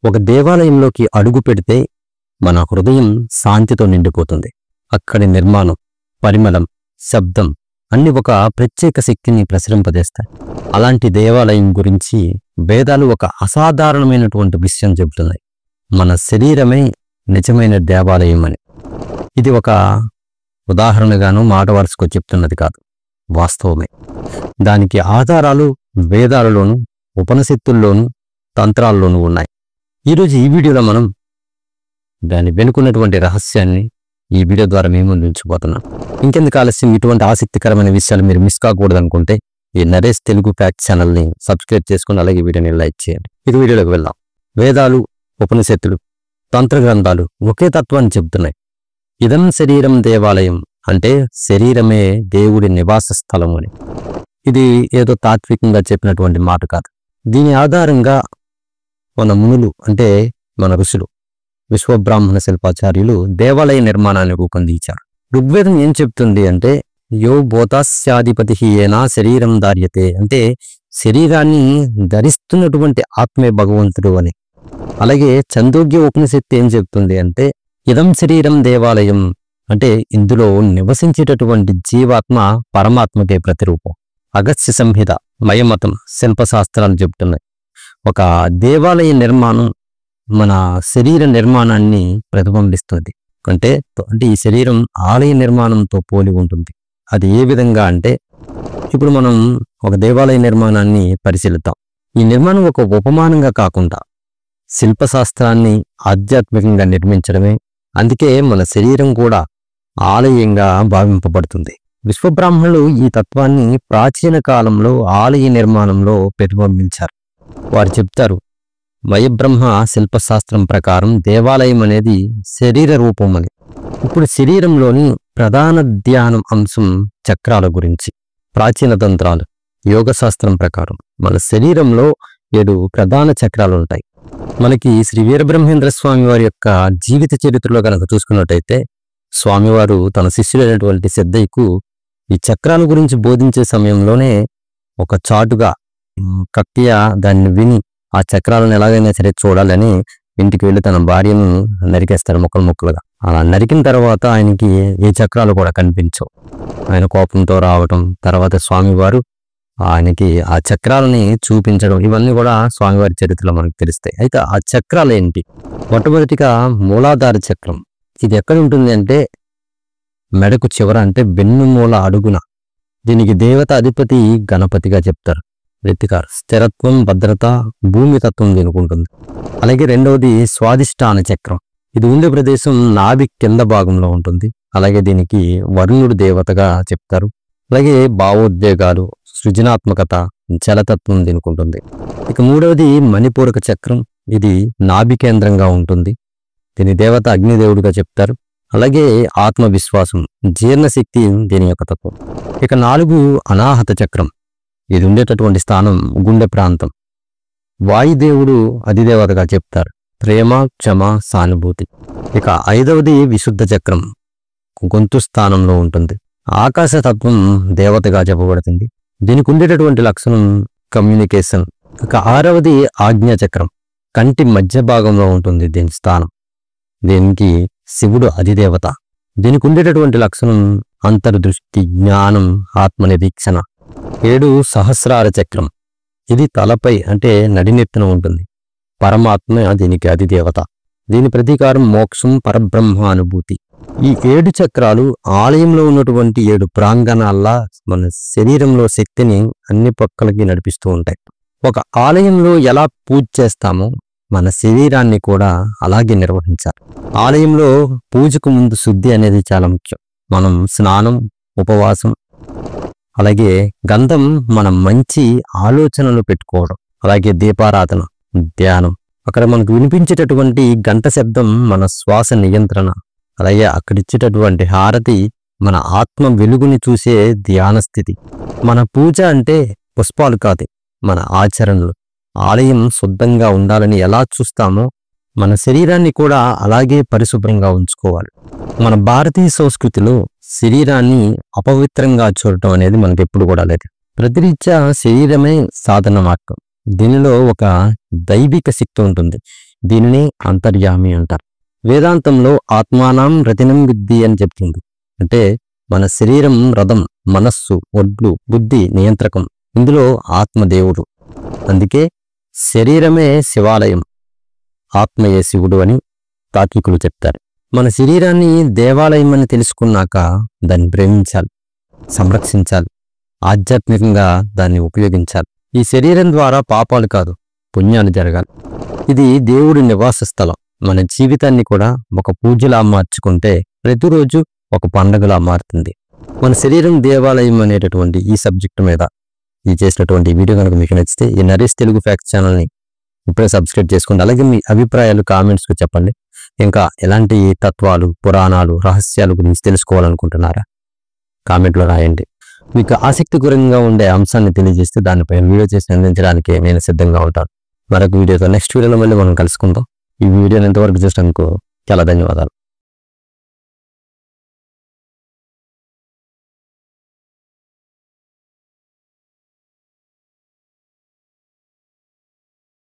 ఒక దేవాలయంలోకి అడుగు పెడితే మన హృదయం శాంతితో నిండిపోతుంది. అక్కడి నిర్మాణం, పరిమళం, శబ్దం అన్ని ఒక ప్రత్యేక శక్తిని ప్రసరింపజేస్తాయి. అలాంటి దేవాలయం గురించి వేదాలు ఒక అసాధారణమైనటువంటి విషయం చెబుతున్నాయి. మన శరీరమే నిజమైన దేవాలయం అని. ఇది ఒక ఉదాహరణగాను మాట వరుసకు చెప్తున్నది కాదు, వాస్తవమే. దానికి ఆధారాలు వేదాలలోను, ఉపనిషత్తుల్లోను, తంత్రాల్లోనూ ఉన్నాయి. ఈరోజు ఈ వీడియోలో మనం దాని వెనుకున్నటువంటి రహస్యాన్ని ఈ వీడియో ద్వారా మేము ఉంచబోతున్నాం. ఇంకెందుకు ఆలస్యం, ఇటువంటి ఆసక్తికరమైన విషయాలు మీరు మిస్ కాకూడదు అనుకుంటే ఈ నరేష్ తెలుగు ఫ్యాక్ట్ ఛానల్ని సబ్స్క్రైబ్ చేసుకుని అలాగే వీడియోని లైక్ చేయండి. ఇది వీడియోలోకి వెళ్దాం. వేదాలు, ఉపనిషత్తులు, తంత్ర గ్రంథాలు ఒకే తత్వాన్ని చెబుతున్నాయి. ఇదం శరీరం దేవాలయం అంటే శరీరమే దేవుడి నివాస స్థలం అని. ఇది ఏదో తాత్వికంగా చెప్పినటువంటి మాట కాదు. దీని ఆధారంగా మన మునులు అంటే మన ఋషులు, విశ్వబ్రాహ్మణ శిల్పాచార్యులు దేవాలయ నిర్మాణాన్ని రూపొందించారు. ఋగ్వేదం ఏం చెప్తుంది అంటే యో భూతాస్యాధిపతి ఏనా శరీరం ధార్యతే అంటే శరీరాన్ని ధరిస్తున్నటువంటి ఆత్మే భగవంతుడు అని. అలాగే చందోగ్య ఉపనిషత్తు ఏం చెప్తుంది అంటే ఇదం శరీరం దేవాలయం అంటే ఇందులో నివసించేటటువంటి జీవాత్మ పరమాత్మకే ప్రతిరూపం. అగస్త్య సంహిత, మయమతం, శిల్పశాస్త్రాలు చెబుతున్నాయి. ఒక దేవాలయ నిర్మాణం మన శరీర నిర్మాణాన్ని ప్రతిబింబిస్తుంది. అంటే ఈ శరీరం ఆలయ నిర్మాణంతో పోలి ఉంటుంది. అది ఏ విధంగా అంటే ఇప్పుడు మనం ఒక దేవాలయ నిర్మాణాన్ని పరిశీలిద్దాం. ఈ నిర్మాణం ఒక ఉపమానంగా కాకుండా శిల్పశాస్త్రాన్ని ఆధ్యాత్మికంగా నిర్మించడమే. అందుకే మన శరీరం కూడా ఆలయంగా భావింపబడుతుంది. విశ్వబ్రాహ్మణులు ఈ తత్వాన్ని ప్రాచీన కాలంలో ఆలయ నిర్మాణంలో ప్రతిబింబించారు. వారు చెప్తారు, మయబ్రహ్మ శిల్పశాస్త్రం ప్రకారం దేవాలయం అనేది శరీర రూపం అని. ఇప్పుడు శరీరంలోని ప్రధాన ధ్యానం అంశం చక్రాల గురించి. ప్రాచీన తంత్రాలు, యోగశాస్త్రం ప్రకారం మన శరీరంలో 7 ప్రధాన చక్రాలు ఉంటాయి. మనకి శ్రీ వీరబ్రహ్మేంద్ర స్వామి వారి యొక్క జీవిత చరిత్రలో కనుక చూసుకున్నట్టయితే స్వామివారు తన శిష్యుడైనటువంటి సిద్ధయ్యకు ఈ చక్రాల గురించి బోధించే సమయంలోనే ఒక చాటుగా కక్కియ దాన్ని విని ఆ చక్రాలను ఎలాగైనా సరే చూడాలని ఇంటికి వెళ్ళి తన భార్యను నరికేస్తాడు ముక్కలు ముక్కలుగా. అలా నరికిన తర్వాత ఆయనకి ఏ చక్రాలు కూడా కనిపించవు. ఆయన కోపంతో రావటం, తర్వాత స్వామివారు ఆయనకి ఆ చక్రాలని చూపించడం, ఇవన్నీ కూడా స్వామివారి చరిత్రలో మనకు తెలుస్తాయి. అయితే ఆ చక్రాలు ఏంటి? మొట్టమొదటిగా మూలాధార చక్రం. ఇది ఎక్కడ ఉంటుంది అంటే మెడకు చివర, అంటే వెన్నుమూల అడుగున. దీనికి దేవత అధిపతి గణపతిగా చెప్తారు. రితికారు స్థిరత్వం, భద్రత, భూమి తత్వం దీనికి ఉంటుంది. అలాగే రెండవది స్వాదిష్టాన చక్రం. ఇది ఉండే ప్రదేశం నాభి కింద భాగంలో ఉంటుంది. అలాగే దీనికి వరుణుడు దేవతగా చెప్తారు. అలాగే భావోద్వేగాలు, సృజనాత్మకత, జలతత్వం దీనికి ఉంటుంది. ఇక మూడవది మణిపూరక చక్రం. ఇది నాభి కేంద్రంగా ఉంటుంది. దీని దేవత అగ్నిదేవుడిగా చెప్తారు. అలాగే ఆత్మవిశ్వాసం, జీర్ణశక్తి దీని యొక్క తత్వం. ఇక 4 అనాహత చక్రం. ఇది ఉండేటటువంటి స్థానం గుండె ప్రాంతం. వాయుదేవుడు అధిదేవతగా చెప్తారు. ప్రేమ, క్షమ, సానుభూతి. ఇక 5వది విశుద్ధ చక్రం, గొంతు స్థానంలో ఉంటుంది. ఆకాశతత్వం దేవతగా చెప్పబడుతుంది. దీనికి ఉండేటటువంటి లక్షణం కమ్యూనికేషన్. ఇక 6వది ఆజ్ఞా చక్రం, కంటి మధ్య భాగంలో ఉంటుంది దీని స్థానం. దీనికి శివుడు అధిదేవత. దీనికి ఉండేటటువంటి లక్షణం అంతర్దృష్టి, జ్ఞానం, ఆత్మనిరీక్షణ. 7 సహస్రార చక్రం. ఇది తలపై అంటే నడినెత్తున ఉంటుంది. పరమాత్మ దీనికి అధిదేవత. దీని ప్రతీకారం మోక్షం, పరబ్రహ్మ అనుభూతి. ఈ 7 చక్రాలు ఆలయంలో ఉన్నటువంటి 7 ప్రాంగణాల్లా మన శరీరంలో శక్తిని అన్ని పక్కలకి నడిపిస్తూ ఉంటాయి. ఒక ఆలయంలో ఎలా పూజ చేస్తామో మన శరీరాన్ని కూడా అలాగే నిర్వహించాలి. ఆలయంలో పూజకు ముందు శుద్ధి అనేది చాలా ముఖ్యం. మనం స్నానం, ఉపవాసం, అలాగే గంధం, మనం మంచి ఆలోచనలు పెట్టుకోవడం, అలాగే దీపారాధన, ధ్యానం. అక్కడ మనకు వినిపించేటటువంటి గంట శబ్దం మన శ్వాస నియంత్రణ. అలాగే అక్కడిచ్చేటటువంటి హారతి మన ఆత్మ వెలుగుని చూసే ధ్యాన స్థితి. మన పూజ అంటే పుష్పాలు కాదు, మన ఆచరణలు. ఆలయం శుద్ధంగా ఉండాలని ఎలా చూస్తామో మన శరీరాన్ని కూడా అలాగే పరిశుభ్రంగా ఉంచుకోవాలి. మన భారతీయ సంస్కృతిలో శరీరాన్ని అపవిత్రంగా చూడటం అనేది మనకి ఎప్పుడు కూడా లేదు. ప్రతిరీత్యా శరీరమే సాధన మార్గం. దీనిలో ఒక దైవిక శక్తి ఉంటుంది. దీనిని అంతర్యామి అంటారు. వేదాంతంలో ఆత్మానం రతినం విద్ధి అని చెప్తుంది. అంటే మన శరీరం రథం, మనస్సు ఒడ్లు, బుద్ధి నియంత్రకం. ఇందులో ఆత్మదేవుడు. అందుకే శరీరమే శివాలయం, ఆత్మయే శివుడు అని తార్కికులు చెప్తారు. మన శరీరాన్ని దేవాలయం అని తెలుసుకున్నాక దాన్ని ప్రేమించాలి, సంరక్షించాలి, ఆధ్యాత్మికంగా దాన్ని ఉపయోగించాలి. ఈ శరీరం ద్వారా పాపాలు కాదు, పుణ్యాలు జరగాలి. ఇది దేవుడి నివాస స్థలం. మన జీవితాన్ని కూడా ఒక పూజలా మార్చుకుంటే ప్రతిరోజు ఒక పండగలా మారుతుంది. మన శరీరం దేవాలయం అనేటటువంటి ఈ సబ్జెక్టు మీద ఈ చేసినటువంటి వీడియో కనుక మీకు నచ్చితే ఈ నరేష్ తెలుగు ఫ్యాక్ట్స్ ఛానల్ని ఇప్పుడే సబ్స్క్రైబ్ చేసుకోండి. అలాగే మీ అభిప్రాయాలు కామెంట్స్కు చెప్పండి. ఇంకా ఎలాంటి తత్వాలు, పురాణాలు, రహస్యాల గురించి తెలుసుకోవాలనుకుంటున్నారా? కామెంట్లో రాయండి. మీకు ఆసక్తికరంగా ఉండే అంశాన్ని తెలియజేస్తే దానిపైన వీడియో చేసి అందించడానికి నేను సిద్ధంగా ఉంటాను. మరొక వీడియోతో నెక్స్ట్ వీడియోలో మళ్ళీ మనం కలుసుకుందాం. ఈ వీడియోని ఎంతవరకు చూసినందుకు చాలా ధన్యవాదాలు.